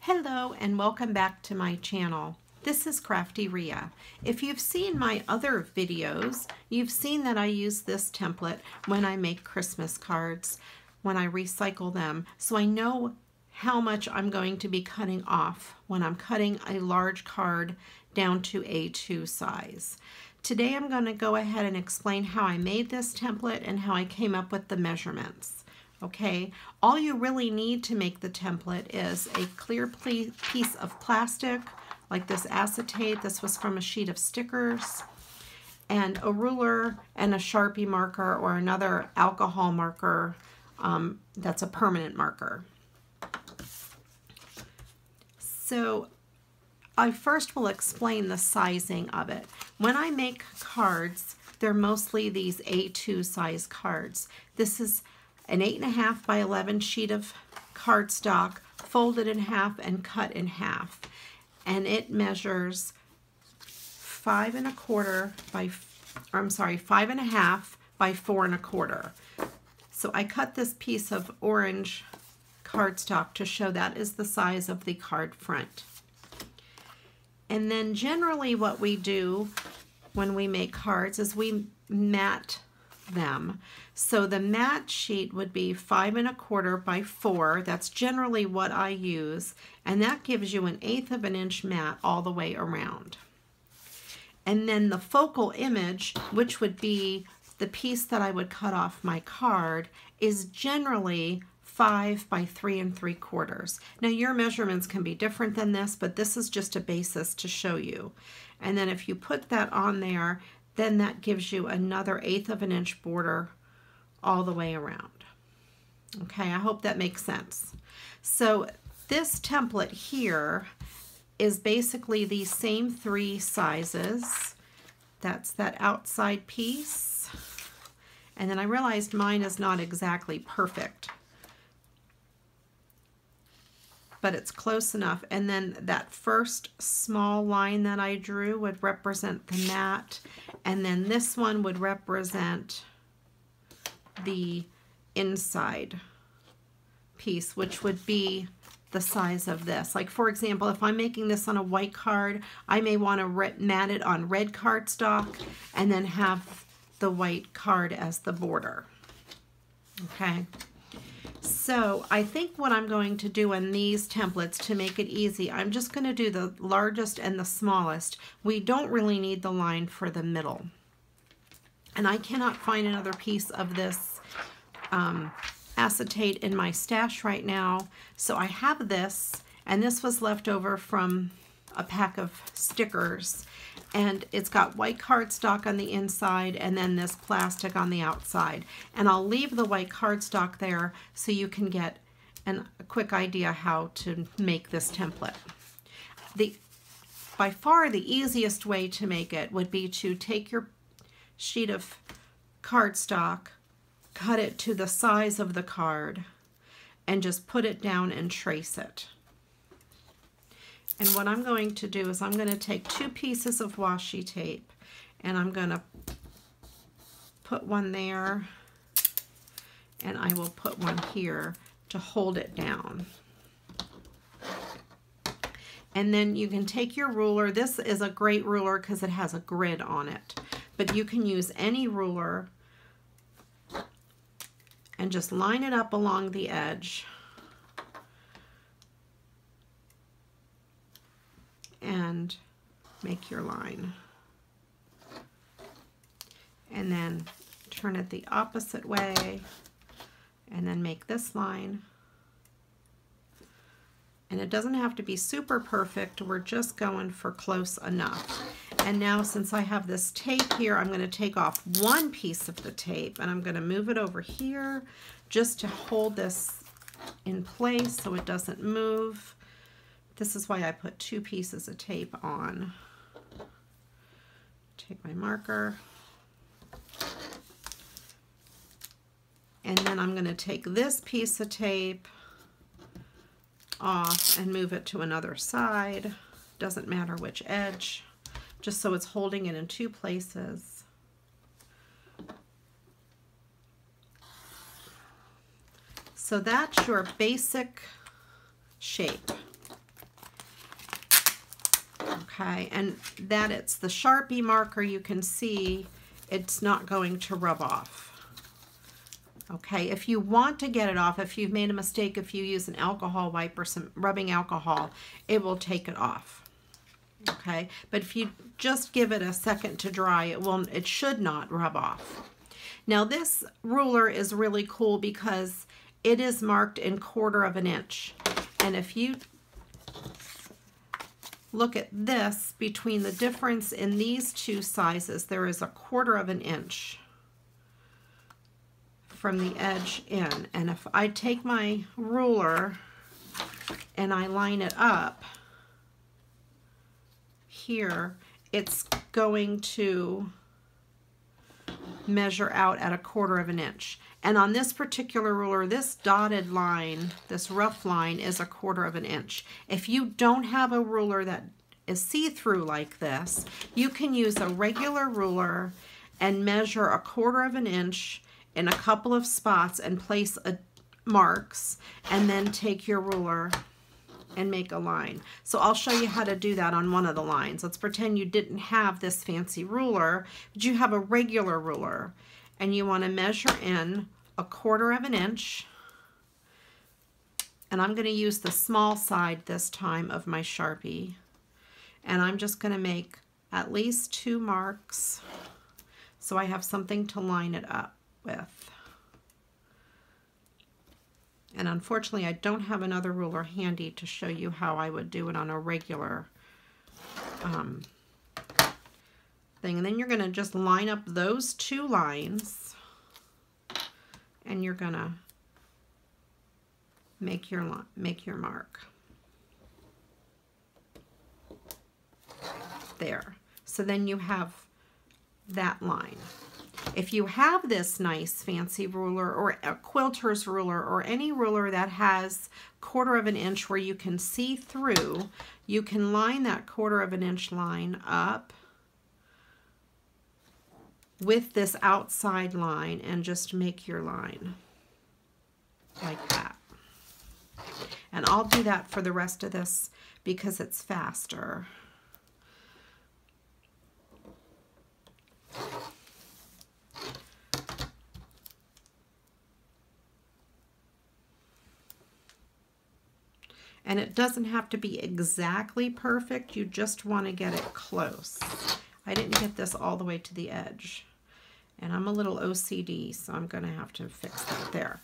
Hello and welcome back to my channel. This is CraftyRia. If you've seen my other videos, you've seen that I use this template when I make Christmas cards, when I recycle them, so I know how much I'm going to be cutting off when I'm cutting a large card down to A2 size. Today I'm going to go ahead and explain how I made this template and how I came up with the measurements. Okay, all you really need to make the template is a clear piece of plastic, like this acetate. This was from a sheet of stickers, and a ruler and a Sharpie marker or another alcohol marker that's a permanent marker. So I first will explain the sizing of it. When I make cards, they're mostly these A2 size cards. This is an 8.5 by 11 sheet of cardstock, folded in half and cut in half. And it measures 5.25 by, I'm sorry, 5.5 by 4.25. So I cut this piece of orange cardstock to show that is the size of the card front. And then generally what we do when we make cards is we mat them. So the mat sheet would be 5.25 by 4. That's generally what I use, and that gives you 1/8 of an inch mat all the way around. And then the focal image, which would be the piece that I would cut off my card, is generally 5 by 3 3/4. Now your measurements can be different than this, but this is just a basis to show you. And then if you put that on there, then that gives you another 1/8 of an inch border all the way around. Okay, I hope that makes sense. So this template here is basically the same 3 sizes. That's that outside piece. And then I realized mine is not exactly perfect, but it's close enough. And then that first small line that I drew would represent the mat, and then this one would represent the inside piece, which would be the size of this. Like for example, if I'm making this on a white card, I may want to mat it on red cardstock and then have the white card as the border. Okay. So I think what I'm going to do in these templates to make it easy, I'm just going to do the largest and the smallest. We don't really need the line for the middle. And I cannot find another piece of this acetate in my stash right now. So I have this, and this was left over from a pack of stickers. And it's got white cardstock on the inside and then this plastic on the outside. And I'll leave the white cardstock there so you can get a quick idea how to make this template. By far the easiest way to make it would be to take your sheet of cardstock, cut it to the size of the card, and just put it down and trace it. And what I'm going to do is I'm going to take 2 pieces of washi tape, and I'm going to put one there, and I will put one here to hold it down. And then you can take your ruler. This is a great ruler because it has a grid on it, but you can use any ruler and just line it up along the edge. And make your line. And then turn it the opposite way and then make this line. And it doesn't have to be super perfect, we're just going for close enough. And now since I have this tape here, I'm going to take off one piece of the tape and I'm going to move it over here just to hold this in place so it doesn't move. This is why I put 2 pieces of tape on. Take my marker. And then I'm going to take this piece of tape off and move it to another side. Doesn't matter which edge, just so it's holding it in 2 places. So that's your basic shape. Okay, and that it's the Sharpie marker, you can see it's not going to rub off. Okay, if you want to get it off, if you've made a mistake, if you use an alcohol wipe or some rubbing alcohol, it will take it off. Okay, but if you just give it a second to dry, it should not rub off. Now this ruler is really cool because it is marked in 1/4 of an inch. And if you look at this, between the difference in these two sizes, there is a 1/4 of an inch from the edge in. And if I take my ruler and I line it up here, it's going to measure out at a 1/4 of an inch. And on this particular ruler, this dotted line, this rough line, is a 1/4 of an inch. If you don't have a ruler that is see-through like this, you can use a regular ruler and measure a 1/4 of an inch in a couple of spots and place marks, and then take your ruler and make a line. So I'll show you how to do that on one of the lines. Let's pretend you didn't have this fancy ruler, but you have a regular ruler, and you want to measure in a 1/4 of an inch, and I'm going to use the small side this time of my Sharpie, and I'm just going to make at least 2 marks so I have something to line it up with. And unfortunately, I don't have another ruler handy to show you how I would do it on a regular thing. And then you're going to just line up those 2 lines, and you're going to make your mark there. So then you have that line. If you have this nice fancy ruler or a quilter's ruler or any ruler that has 1/4 of an inch where you can see through, you can line that 1/4 of an inch line up with this outside line and just make your line like that. And I'll do that for the rest of this because it's faster. And it doesn't have to be exactly perfect, you just want to get it close. I didn't get this all the way to the edge, and I'm a little OCD, so I'm going to have to fix that there.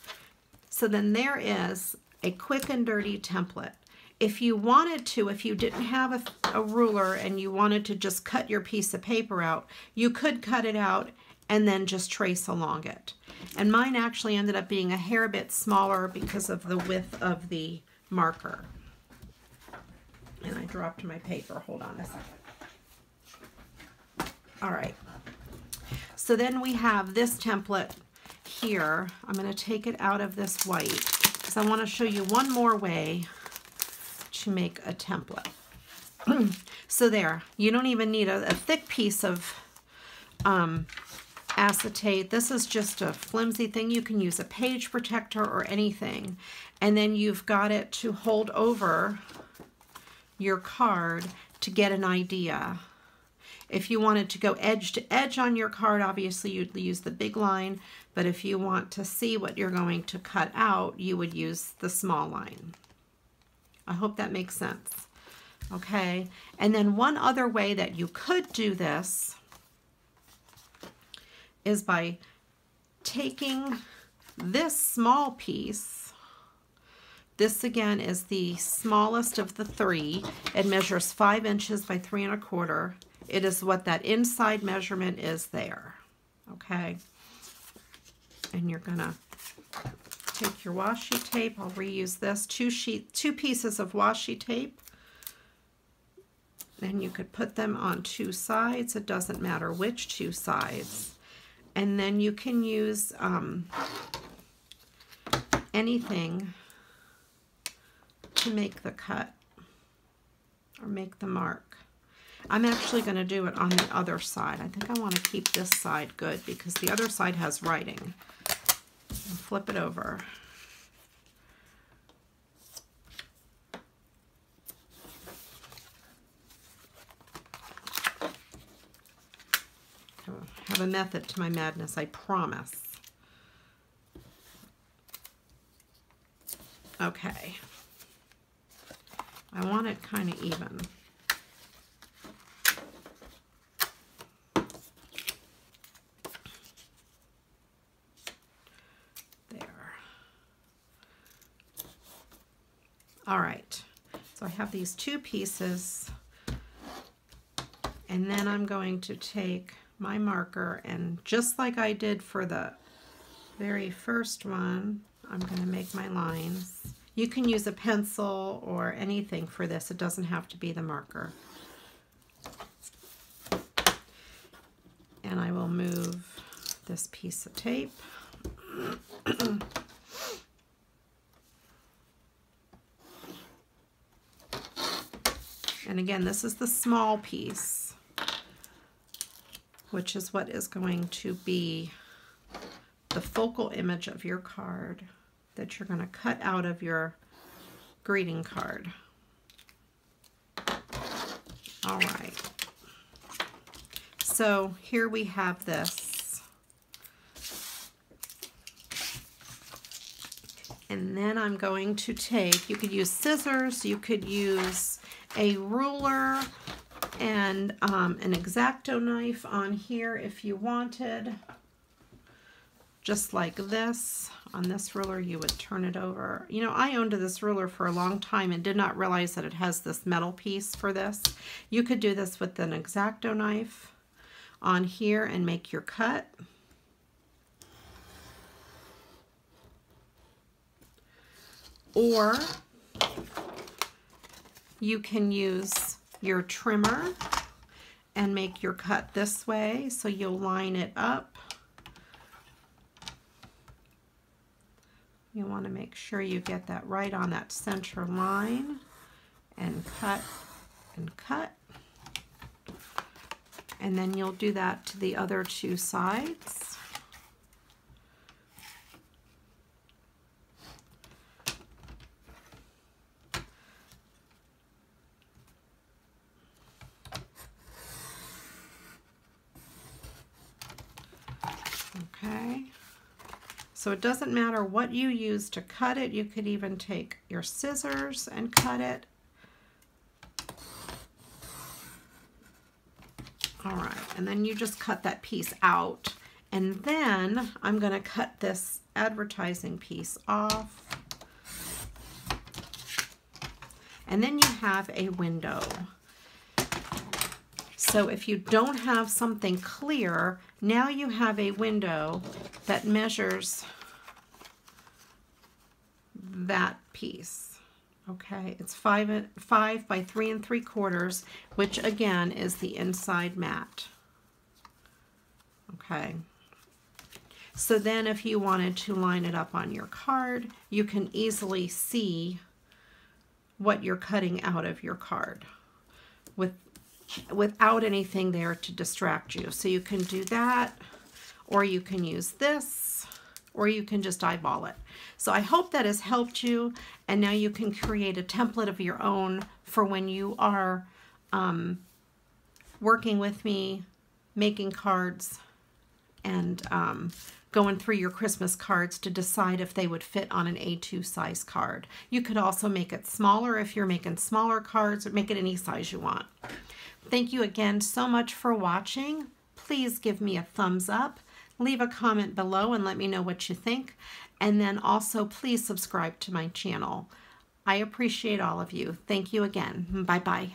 So then there is a quick and dirty template. If you wanted to, if you didn't have a ruler and you wanted to just cut your piece of paper out, you could cut it out and then just trace along it. And mine actually ended up being a hair bit smaller because of the width of the marker. And I dropped my paper. Hold on a second. All right. So then we have this template here. I'm going to take it out of this white because I want to show you one more way to make a template. So there, you don't even need a thick piece of acetate. This is just a flimsy thing. You can use a page protector or anything. And then you've got it to hold over your card to get an idea. If you wanted to go edge to edge on your card, obviously you'd use the big line, but if you want to see what you're going to cut out, you would use the small line. I hope that makes sense. Okay, and then one other way that you could do this is by taking this small piece. This again is the smallest of the 3. It measures 5 inches by 3 1/4. It is what that inside measurement is there. Okay, and you're gonna take your washi tape. I'll reuse this 2 pieces of washi tape. And you could put them on 2 sides. It doesn't matter which 2 sides. And then you can use anything to make the cut or make the mark. I'm actually going to do it on the other side. I think I want to keep this side good because the other side has writing. I'll flip it over. a method to my madness, I promise. Okay. I want it kind of even. There. All right. So I have these two pieces, and then I'm going to take my marker, and just like I did for the very first one, I'm going to make my lines. You can use a pencil or anything for this. It doesn't have to be the marker. And I will move this piece of tape. And again, this is the small piece, which is what is going to be the focal image of your card that you're going to cut out of your greeting card. All right. So here we have this. And then I'm going to take, you could use scissors, you could use a ruler and an X-Acto knife on here if you wanted. Just like this. On this ruler, you would turn it over. You know, I owned this ruler for a long time and did not realize that it has this metal piece for this. You could do this with an X-Acto knife on here and make your cut. Or you can use your trimmer and make your cut this way. So you'll line it up. You want to make sure you get that right on that center line and cut and cut. And then you'll do that to the other two sides. Okay. So it doesn't matter what you use to cut it. You could even take your scissors and cut it. All right, and then you just cut that piece out. And then I'm going to cut this advertising piece off. And then you have a window. So if you don't have something clear, now you have a window that measures that piece. Okay, it's 5 by 3 3/4, which again is the inside mat. Okay. So then if you wanted to line it up on your card, you can easily see what you're cutting out of your card without anything there to distract you. So you can do that, or you can use this, or you can just eyeball it. So I hope that has helped you, and now you can create a template of your own for when you are working with me, making cards, and going through your Christmas cards to decide if they would fit on an A2 size card. You could also make it smaller if you're making smaller cards, or make it any size you want. Thank you again so much for watching. Please give me a thumbs up. Leave a comment below and let me know what you think. And then also please subscribe to my channel. I appreciate all of you. Thank you again. Bye-bye.